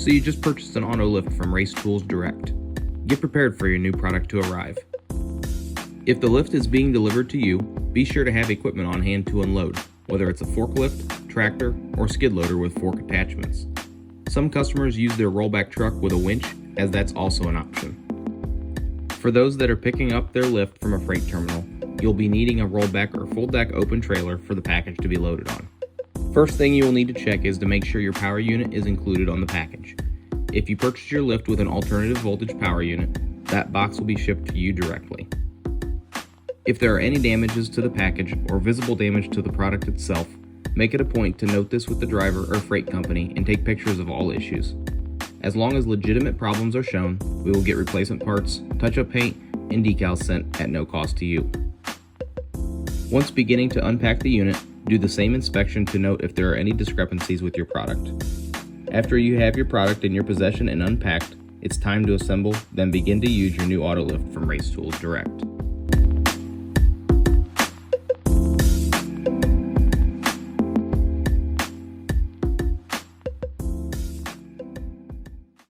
So you just purchased an auto lift from Race Tools Direct. Get prepared for your new product to arrive. If the lift is being delivered to you, be sure to have equipment on hand to unload, whether it's a forklift, tractor, or skid loader with fork attachments. Some customers use their rollback truck with a winch, as that's also an option. For those that are picking up their lift from a freight terminal, you'll be needing a rollback or full deck open trailer for the package to be loaded on. First thing you will need to check is to make sure your power unit is included on the package. If you purchase your lift with an alternative voltage power unit, that box will be shipped to you directly. If there are any damages to the package or visible damage to the product itself, make it a point to note this with the driver or freight company and take pictures of all issues. As long as legitimate problems are shown, we will get replacement parts, touch-up paint, and decals sent at no cost to you. Once beginning to unpack the unit, do the same inspection to note if there are any discrepancies with your product. After you have your product in your possession and unpacked, it's time to assemble, then begin to use your new auto lift from Race Tools Direct.